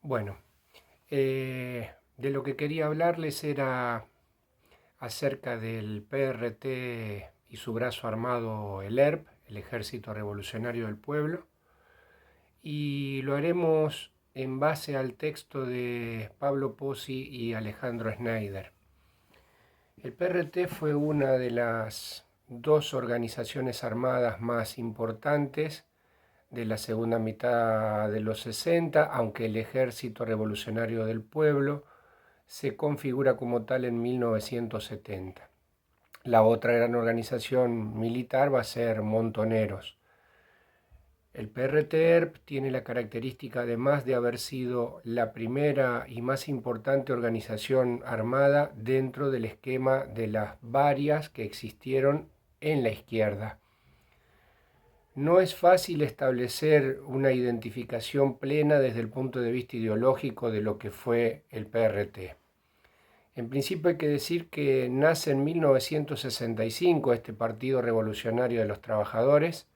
Bueno, de lo que quería hablarles era acerca del PRT y su brazo armado, el ERP, el Ejército Revolucionario del Pueblo, y lo haremos en base al texto de Pablo Pozzi y Alejandro Schneider. El PRT fue una de las dos organizaciones armadas más importantes de la segunda mitad de los 60, aunque el Ejército Revolucionario del Pueblo se configura como tal en 1970. La otra gran organización militar va a ser Montoneros. El PRT-ERP tiene la característica, además de haber sido la primera y más importante organización armada dentro del esquema de las varias que existieron en la izquierda. No es fácil establecer una identificación plena desde el punto de vista ideológico de lo que fue el PRT. En principio hay que decir que nace en 1965 este Partido Revolucionario de los Trabajadores,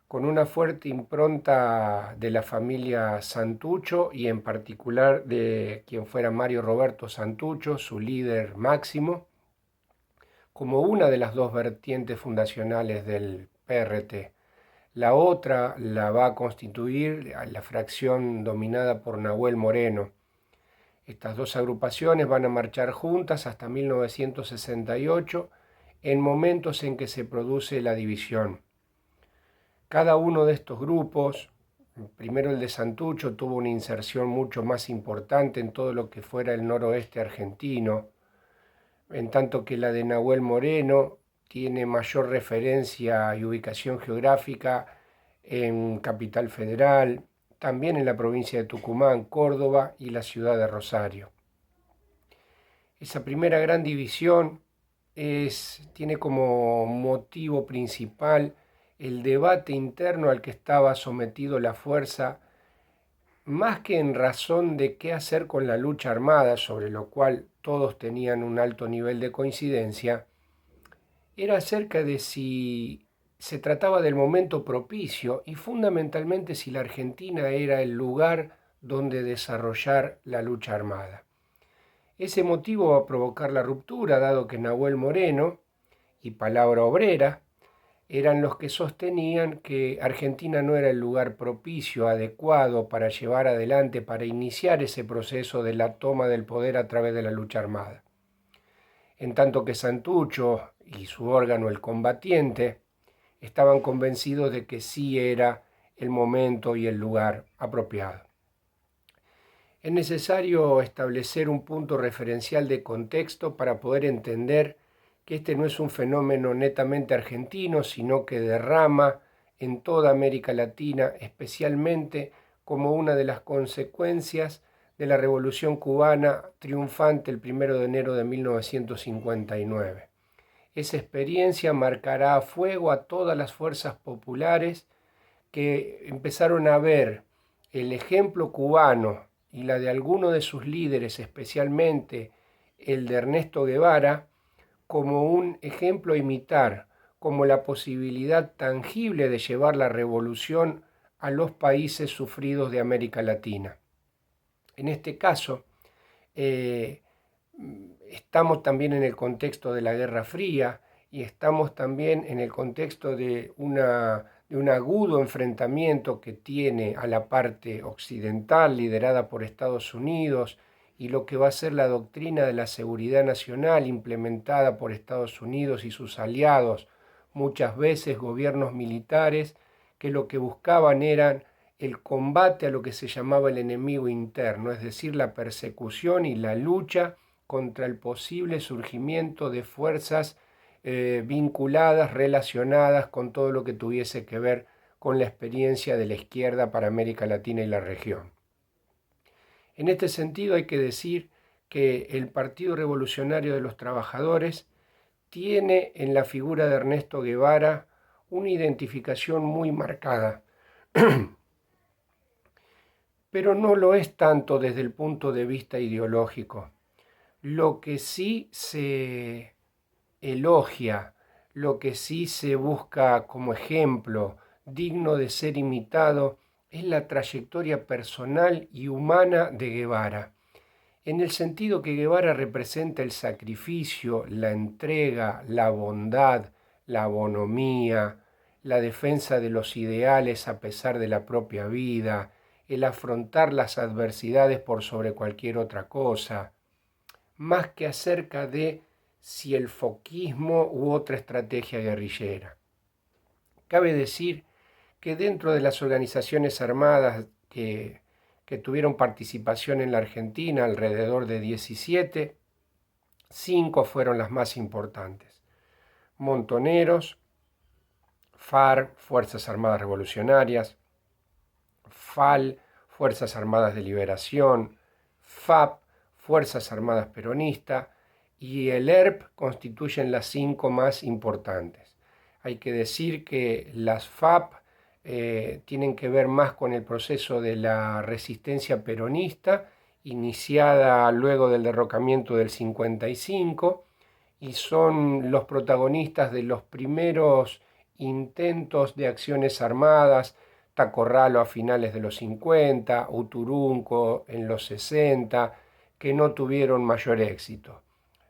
con una fuerte impronta de la familia Santucho y en particular de quien fuera Mario Roberto Santucho, su líder máximo, como una de las dos vertientes fundacionales del PRT. La otra la va a constituir la fracción dominada por Nahuel Moreno. Estas dos agrupaciones van a marchar juntas hasta 1968, en momentos en que se produce la división. Cada uno de estos grupos, primero el de Santucho, tuvo una inserción mucho más importante en todo lo que fuera el noroeste argentino, en tanto que la de Nahuel Moreno tiene mayor referencia y ubicación geográfica en Capital Federal, también en la provincia de Tucumán, Córdoba y la ciudad de Rosario. Esa primera gran división tiene como motivo principal el debate interno al que estaba sometido la fuerza, más que en razón de qué hacer con la lucha armada, sobre lo cual todos tenían un alto nivel de coincidencia, era acerca de si se trataba del momento propicio y fundamentalmente si la Argentina era el lugar donde desarrollar la lucha armada. Ese motivo va a provocar la ruptura, dado que Nahuel Moreno y Palabra Obrera eran los que sostenían que Argentina no era el lugar propicio, adecuado para llevar adelante, para iniciar ese proceso de la toma del poder a través de la lucha armada. En tanto que Santucho y su órgano, el Combatiente, estaban convencidos de que sí era el momento y el lugar apropiado. Es necesario establecer un punto referencial de contexto para poder entender que este no es un fenómeno netamente argentino, sino que derrama en toda América Latina, especialmente como una de las consecuencias de la Revolución Cubana triunfante el 1 de enero de 1959. Esa experiencia marcará a fuego a todas las fuerzas populares que empezaron a ver el ejemplo cubano y la de algunos de sus líderes, especialmente el de Ernesto Guevara, como un ejemplo a imitar, como la posibilidad tangible de llevar la revolución a los países sufridos de América Latina. En este caso, estamos también en el contexto de la Guerra Fría y estamos también en el contexto de un agudo enfrentamiento que tiene a la parte occidental liderada por Estados Unidos y lo que va a ser la doctrina de la seguridad nacional implementada por Estados Unidos y sus aliados, muchas veces gobiernos militares que lo que buscaban eran el combate a lo que se llamaba el enemigo interno, es decir, la persecución y la lucha contra el posible surgimiento de fuerzas vinculadas, relacionadas con todo lo que tuviese que ver con la experiencia de la izquierda para América Latina y la región. En este sentido hay que decir que el Partido Revolucionario de los Trabajadores tiene en la figura de Ernesto Guevara una identificación muy marcada, pero no lo es tanto desde el punto de vista ideológico. Lo que sí se elogia, lo que sí se busca como ejemplo digno de ser imitado, es la trayectoria personal y humana de Guevara, en el sentido que Guevara representa el sacrificio, la entrega, la bondad, la bonomía, la defensa de los ideales a pesar de la propia vida, el afrontar las adversidades por sobre cualquier otra cosa, más que acerca de si el foquismo u otra estrategia guerrillera. Cabe decir que dentro de las organizaciones armadas que tuvieron participación en la Argentina, alrededor de 17, 5 fueron las más importantes: Montoneros, FARC, Fuerzas Armadas Revolucionarias; FAL, Fuerzas Armadas de Liberación; FAP, Fuerzas Armadas Peronistas; y el ERP constituyen las 5 más importantes. Hay que decir que las FAP tienen que ver más con el proceso de la resistencia peronista, iniciada luego del derrocamiento del 55, y son los protagonistas de los primeros intentos de acciones armadas: Tacorralo a finales de los 50, Uturunco en los 60, que no tuvieron mayor éxito.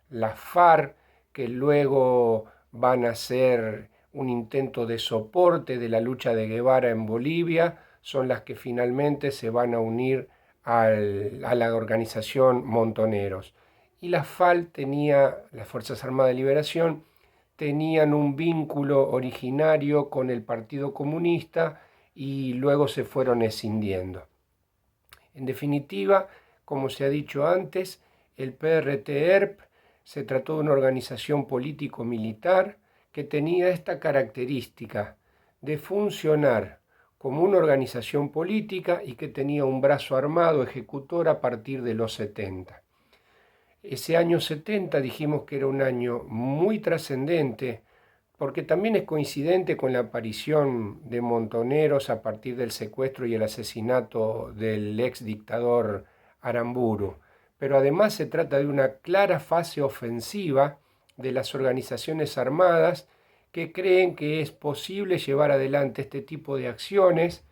Las FARC, que luego van a ser un intento de soporte de la lucha de Guevara en Bolivia, son las que finalmente se van a unir a la organización Montoneros. Y la FAL las Fuerzas Armadas de Liberación, tenían un vínculo originario con el Partido Comunista y luego se fueron escindiendo. En definitiva, como se ha dicho antes, el PRT-ERP se trató de una organización político-militar que tenía esta característica de funcionar como una organización política y que tenía un brazo armado ejecutor a partir de los 70. Ese año 70 dijimos que era un año muy trascendente, porque también es coincidente con la aparición de Montoneros a partir del secuestro y el asesinato del ex dictador Aramburu. Pero además se trata de una clara fase ofensiva de las organizaciones armadas que creen que es posible llevar adelante este tipo de acciones,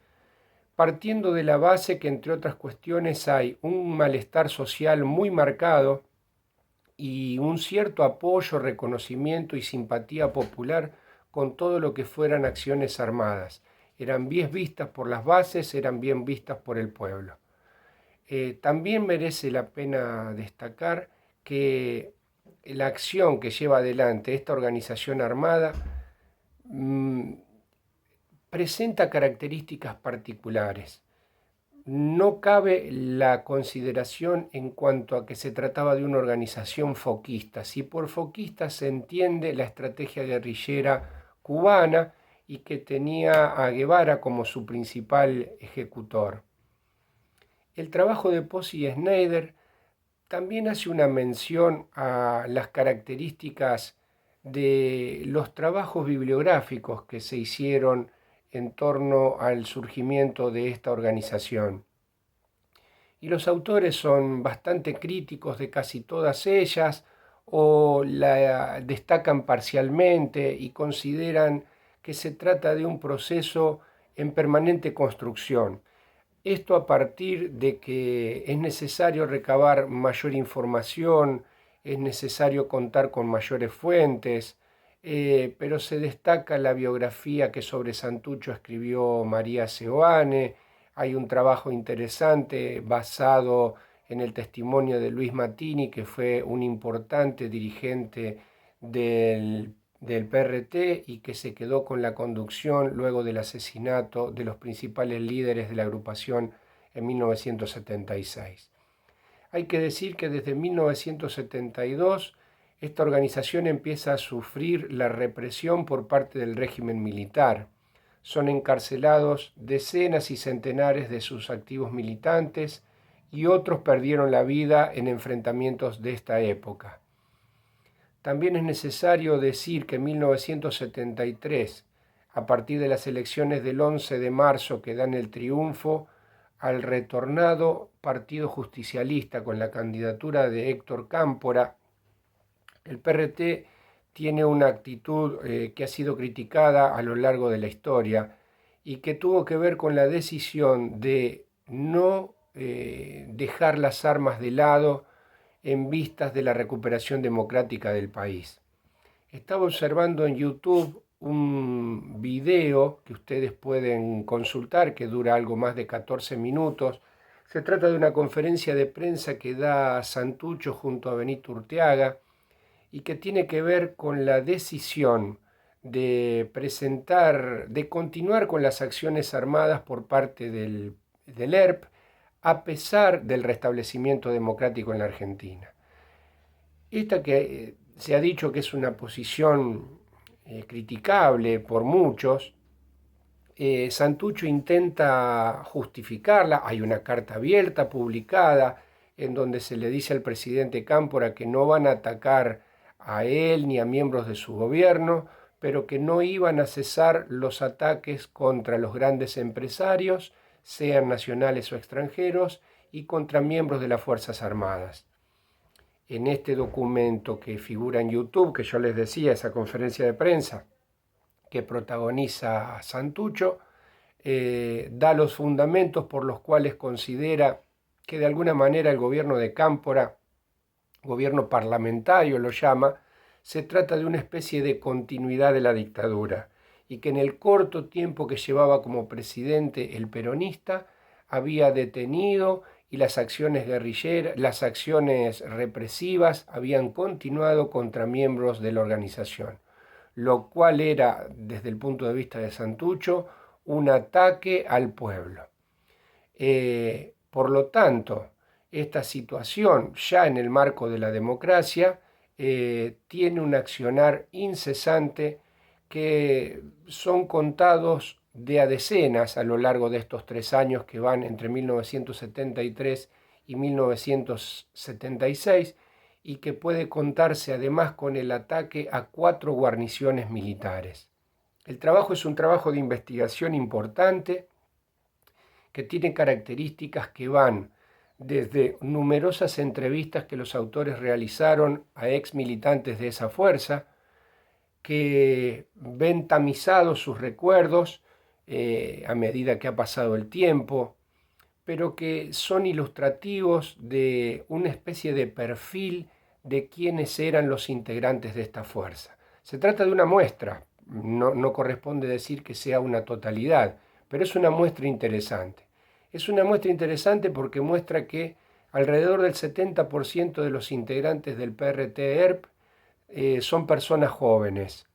partiendo de la base que, entre otras cuestiones, hay un malestar social muy marcado y un cierto apoyo, reconocimiento y simpatía popular con todo lo que fueran acciones armadas. Eran bien vistas por las bases, eran bien vistas por el pueblo. También merece la pena destacar que la acción que lleva adelante esta organización armada presenta características particulares. No cabe la consideración en cuanto a que se trataba de una organización foquista. Si por foquista se entiende la estrategia guerrillera cubana y que tenía a Guevara como su principal ejecutor. El trabajo de Pozzi y Schneider también hace una mención a las características de los trabajos bibliográficos que se hicieron en torno al surgimiento de esta organización. Y los autores son bastante críticos de casi todas ellas, o la destacan parcialmente y consideran que se trata de un proceso en permanente construcción. Esto a partir de que es necesario recabar mayor información, es necesario contar con mayores fuentes, pero se destaca la biografía que sobre Santucho escribió María Seoane. Hay un trabajo interesante basado en el testimonio de Luis Mattini, que fue un importante dirigente del PRT y que se quedó con la conducción luego del asesinato de los principales líderes de la agrupación en 1976. Hay que decir que desde 1972 esta organización empieza a sufrir la represión por parte del régimen militar. Son encarcelados decenas y centenares de sus activos militantes y otros perdieron la vida en enfrentamientos de esta época. También es necesario decir que en 1973, a partir de las elecciones del 11 de marzo que dan el triunfo al retornado Partido Justicialista con la candidatura de Héctor Cámpora, el PRT tiene una actitud que ha sido criticada a lo largo de la historia, y que tuvo que ver con la decisión de no dejar las armas de lado en vistas de la recuperación democrática del país. Estaba observando en YouTube un video que ustedes pueden consultar, que dura algo más de 14 minutos. Se trata de una conferencia de prensa que da Santucho junto a Benito Urteaga y que tiene que ver con la decisión de continuar con las acciones armadas por parte del ERP, a pesar del restablecimiento democrático en la Argentina. Esta que se ha dicho que es una posición criticable por muchos, Santucho intenta justificarla. Hay una carta abierta publicada en donde se le dice al presidente Cámpora que no van a atacar a él ni a miembros de su gobierno, pero que no iban a cesar los ataques contra los grandes empresarios, sean nacionales o extranjeros, y contra miembros de las Fuerzas Armadas. En este documento que figura en YouTube, que yo les decía, esa conferencia de prensa que protagoniza Santucho, da los fundamentos por los cuales considera que de alguna manera el gobierno de Cámpora, gobierno parlamentario lo llama, se trata de una especie de continuidad de la dictadura y que en el corto tiempo que llevaba como presidente el peronista había detenido y las acciones guerrilleras, las acciones represivas habían continuado contra miembros de la organización, lo cual era, desde el punto de vista de Santucho, un ataque al pueblo. Por lo tanto, esta situación, ya en el marco de la democracia, tiene un accionar incesante que son contados de a decenas a lo largo de estos 3 años que van entre 1973 y 1976, y que puede contarse además con el ataque a 4 guarniciones militares. El trabajo es un trabajo de investigación importante que tiene características que van desde numerosas entrevistas que los autores realizaron a ex militantes de esa fuerza, que ven tamizados sus recuerdos a medida que ha pasado el tiempo, pero que son ilustrativos de una especie de perfil de quiénes eran los integrantes de esta fuerza. Se trata de una muestra, no corresponde decir que sea una totalidad, pero es una muestra interesante. Es una muestra interesante porque muestra que alrededor del 70% de los integrantes del PRT-ERP son personas jóvenes.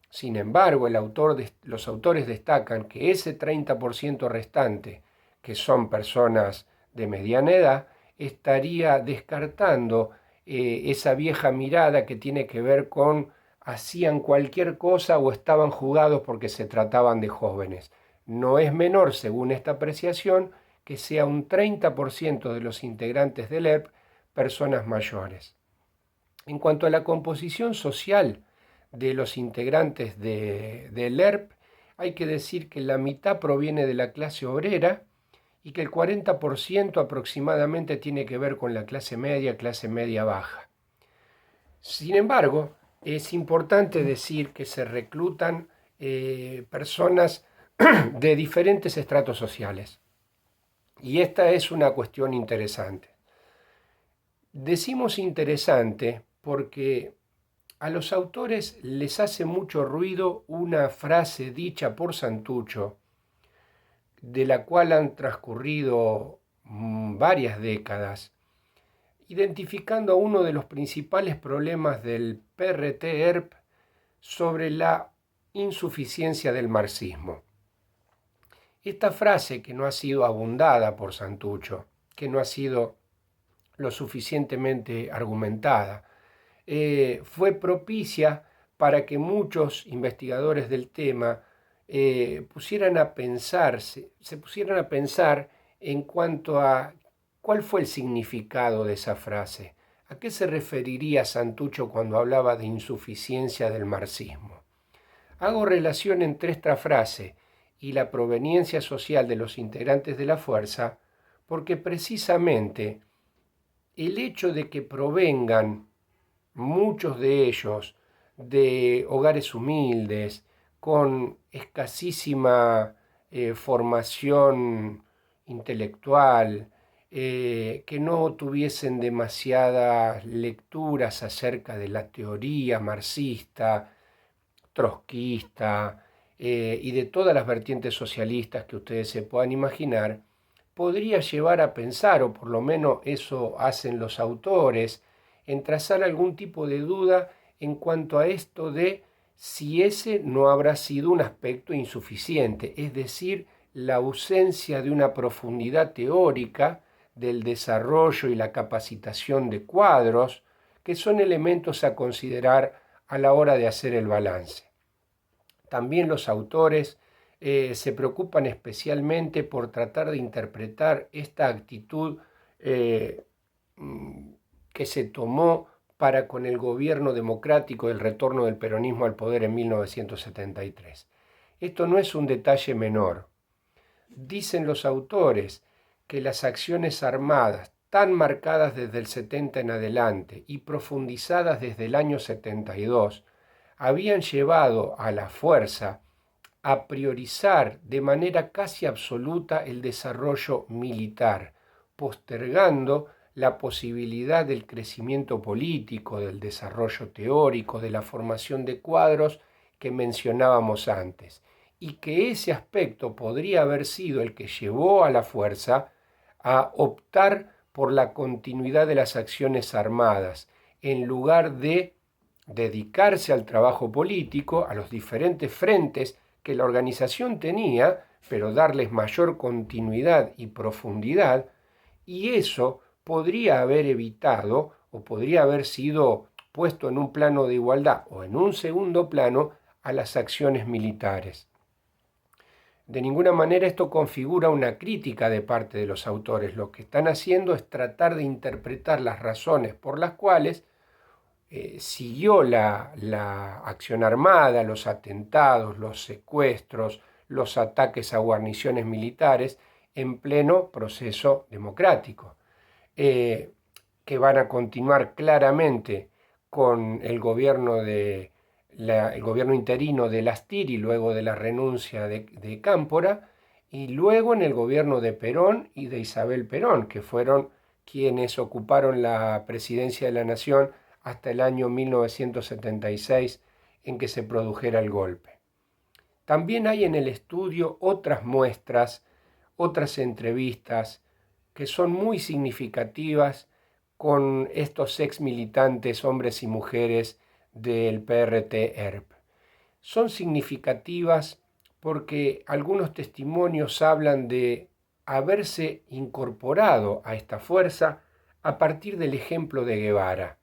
Sin embargo, los autores destacan que ese 30% restante, que son personas de mediana edad, estaría descartando esa vieja mirada que tiene que ver con hacían cualquier cosa o estaban jugados porque se trataban de jóvenes. No es menor, según esta apreciación, que sea un 30% de los integrantes del ERP personas mayores. En cuanto a la composición social de los integrantes del ERP, hay que decir que la mitad proviene de la clase obrera y que el 40% aproximadamente tiene que ver con la clase media baja. Sin embargo, es importante decir que se reclutan personas de diferentes estratos sociales. Y esta es una cuestión interesante. Decimos interesante porque a los autores les hace mucho ruido una frase dicha por Santucho, de la cual han transcurrido varias décadas, identificando uno de los principales problemas del PRT-ERP sobre la insuficiencia del marxismo. Esta frase, que no ha sido abundada por Santucho, que no ha sido lo suficientemente argumentada, fue propicia para que muchos investigadores del tema se pusieran a pensar en cuanto a cuál fue el significado de esa frase. ¿A qué se referiría Santucho cuando hablaba de insuficiencia del marxismo? Hago relación entre esta frase y la proveniencia social de los integrantes de la fuerza, porque precisamente el hecho de que provengan muchos de ellos de hogares humildes, con escasísima formación intelectual, que no tuviesen demasiadas lecturas acerca de la teoría marxista, trotskista y de todas las vertientes socialistas que ustedes se puedan imaginar, podría llevar a pensar, o por lo menos eso hacen los autores, en trazar algún tipo de duda en cuanto a esto de si ese no habrá sido un aspecto insuficiente, es decir, la ausencia de una profundidad teórica del desarrollo y la capacitación de cuadros, que son elementos a considerar a la hora de hacer el balance. También los autores se preocupan especialmente por tratar de interpretar esta actitud eh, que se tomó para con el gobierno democrático del retorno del peronismo al poder en 1973. Esto no es un detalle menor. Dicen los autores que las acciones armadas, tan marcadas desde el 70 en adelante y profundizadas desde el año 72, habían llevado a la fuerza a priorizar de manera casi absoluta el desarrollo militar, postergando la posibilidad del crecimiento político, del desarrollo teórico, de la formación de cuadros que mencionábamos antes, y que ese aspecto podría haber sido el que llevó a la fuerza a optar por la continuidad de las acciones armadas, en lugar de dedicarse al trabajo político, a los diferentes frentes que la organización tenía, pero darles mayor continuidad y profundidad, y eso podría haber evitado o podría haber sido puesto en un plano de igualdad o en un segundo plano a las acciones militares. De ninguna manera esto configura una crítica de parte de los autores. Lo que están haciendo es tratar de interpretar las razones por las cuales siguió la acción armada, los atentados, los secuestros, los ataques a guarniciones militares en pleno proceso democrático, que van a continuar claramente con el gobierno el gobierno interino de Lastiri luego de la renuncia de Cámpora, y luego en el gobierno de Perón y de Isabel Perón, que fueron quienes ocuparon la presidencia de la Nación hasta el año 1976 en que se produjera el golpe. También hay en el estudio otras muestras, otras entrevistas que son muy significativas con estos ex militantes, hombres y mujeres del PRT-ERP. Son significativas porque algunos testimonios hablan de haberse incorporado a esta fuerza a partir del ejemplo de Guevara,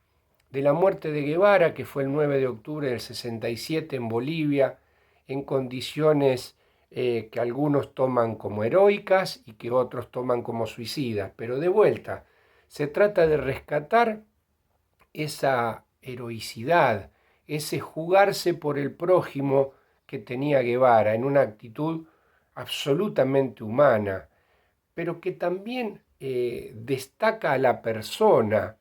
de la muerte de Guevara, que fue el 9 de octubre del 67 en Bolivia, en condiciones que algunos toman como heroicas y que otros toman como suicidas. Pero de vuelta, se trata de rescatar esa heroicidad, ese jugarse por el prójimo que tenía Guevara en una actitud absolutamente humana, pero que también destaca a la persona,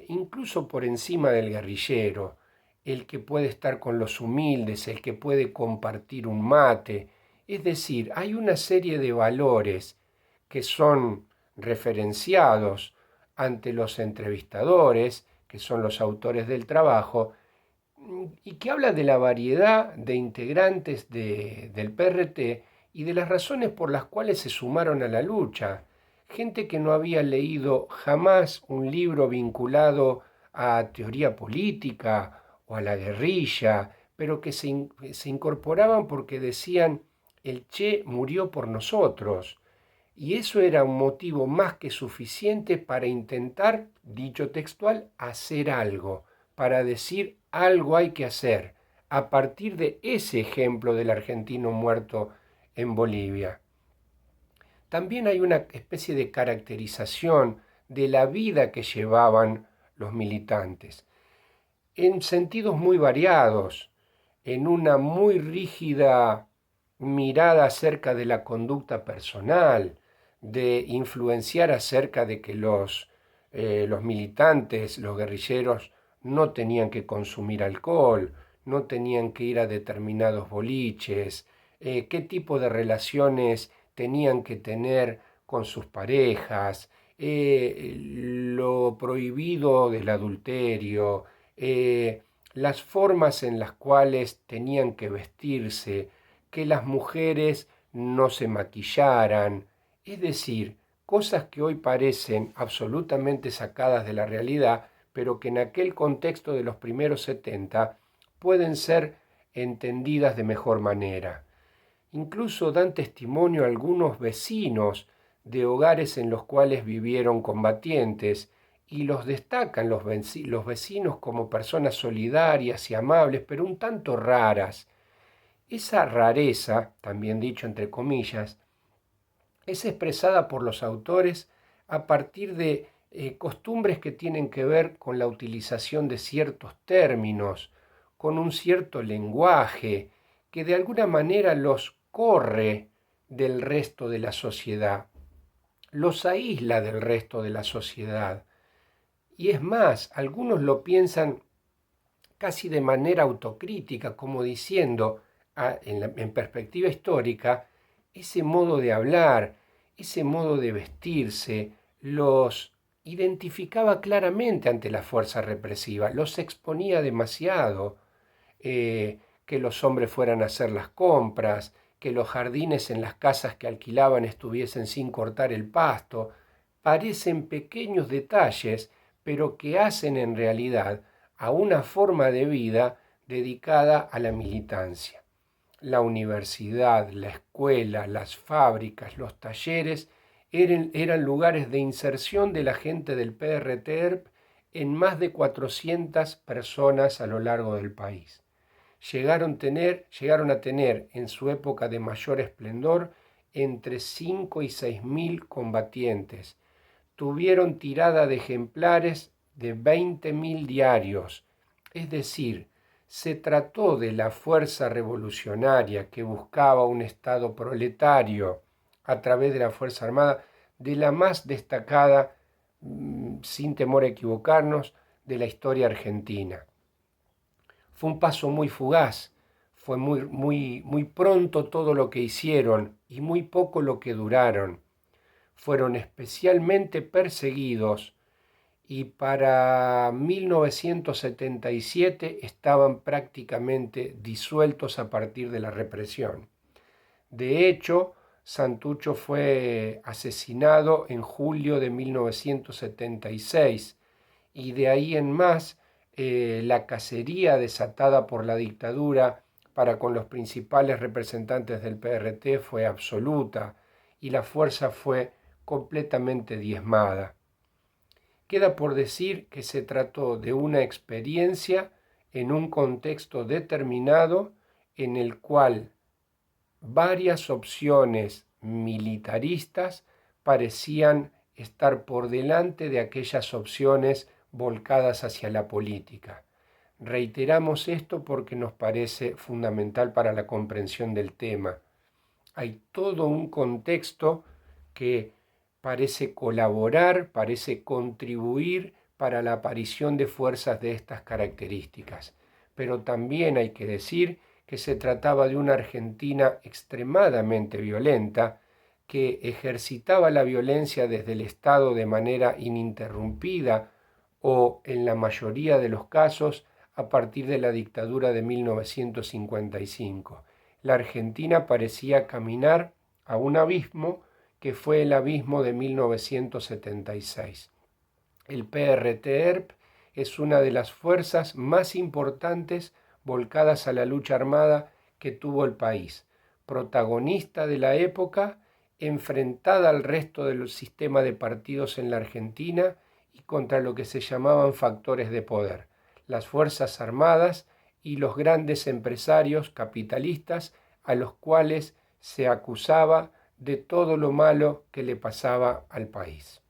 incluso por encima del guerrillero, el que puede estar con los humildes, el que puede compartir un mate. Es decir, hay una serie de valores que son referenciados ante los entrevistadores, que son los autores del trabajo, y que habla de la variedad de integrantes del PRT y de las razones por las cuales se sumaron a la lucha. Gente que no había leído jamás un libro vinculado a teoría política o a la guerrilla, pero que se incorporaban porque decían, el Che murió por nosotros. Y eso era un motivo más que suficiente para intentar, dicho textual, hacer algo, para decir algo hay que hacer, a partir de ese ejemplo del argentino muerto en Bolivia. También hay una especie de caracterización de la vida que llevaban los militantes, en sentidos muy variados, en una muy rígida mirada acerca de la conducta personal, de influenciar acerca de que los militantes, los guerrilleros, no tenían que consumir alcohol, no tenían que ir a determinados boliches, qué tipo de relaciones tenían que tener con sus parejas, lo prohibido del adulterio, las formas en las cuales tenían que vestirse, que las mujeres no se maquillaran, es decir, cosas que hoy parecen absolutamente sacadas de la realidad, pero que en aquel contexto de los primeros 70 pueden ser entendidas de mejor manera. Incluso dan testimonio algunos vecinos de hogares en los cuales vivieron combatientes y los destacan los vecinos como personas solidarias y amables, pero un tanto raras. Esa rareza, también dicho entre comillas, es expresada por los autores a partir de costumbres que tienen que ver con la utilización de ciertos términos, con un cierto lenguaje que de alguna manera los corre del resto de la sociedad, los aísla del resto de la sociedad. Y es más, algunos lo piensan casi de manera autocrítica, como diciendo, en perspectiva histórica, ese modo de hablar, ese modo de vestirse, los identificaba claramente ante la fuerza represiva, los exponía demasiado, que los hombres fueran a hacer las compras, que los jardines en las casas que alquilaban estuviesen sin cortar el pasto. Parecen pequeños detalles, pero que hacen en realidad a una forma de vida dedicada a la militancia. La universidad, la escuela, las fábricas, los talleres eran lugares de inserción de la gente del PRT-ERP en más de 400 personas a lo largo del país. Llegaron a tener en su época de mayor esplendor entre 5 y 6.000 combatientes. Tuvieron tirada de ejemplares de 20.000 diarios. Es decir, se trató de la fuerza revolucionaria que buscaba un Estado proletario a través de la Fuerza Armada, de la más destacada, sin temor a equivocarnos, de la historia argentina. Fue un paso muy fugaz, fue muy pronto todo lo que hicieron y muy poco lo que duraron. Fueron especialmente perseguidos y para 1977 estaban prácticamente disueltos a partir de la represión. De hecho, Santucho fue asesinado en julio de 1976 y de ahí en más la cacería desatada por la dictadura para con los principales representantes del PRT fue absoluta y la fuerza fue completamente diezmada. Queda por decir que se trató de una experiencia en un contexto determinado en el cual varias opciones militaristas parecían estar por delante de aquellas opciones volcadas hacia la política. Reiteramos esto porque nos parece fundamental para la comprensión del tema. Hay todo un contexto que parece colaborar, parece contribuir para la aparición de fuerzas de estas características. Pero también hay que decir que se trataba de una Argentina extremadamente violenta, que ejercitaba la violencia desde el Estado de manera ininterrumpida o, en la mayoría de los casos, a partir de la dictadura de 1955. La Argentina parecía caminar a un abismo que fue el abismo de 1976. El PRT-ERP es una de las fuerzas más importantes volcadas a la lucha armada que tuvo el país, protagonista de la época, enfrentada al resto del sistema de partidos en la Argentina y contra lo que se llamaban factores de poder, las Fuerzas Armadas y los grandes empresarios capitalistas a los cuales se acusaba de todo lo malo que le pasaba al país.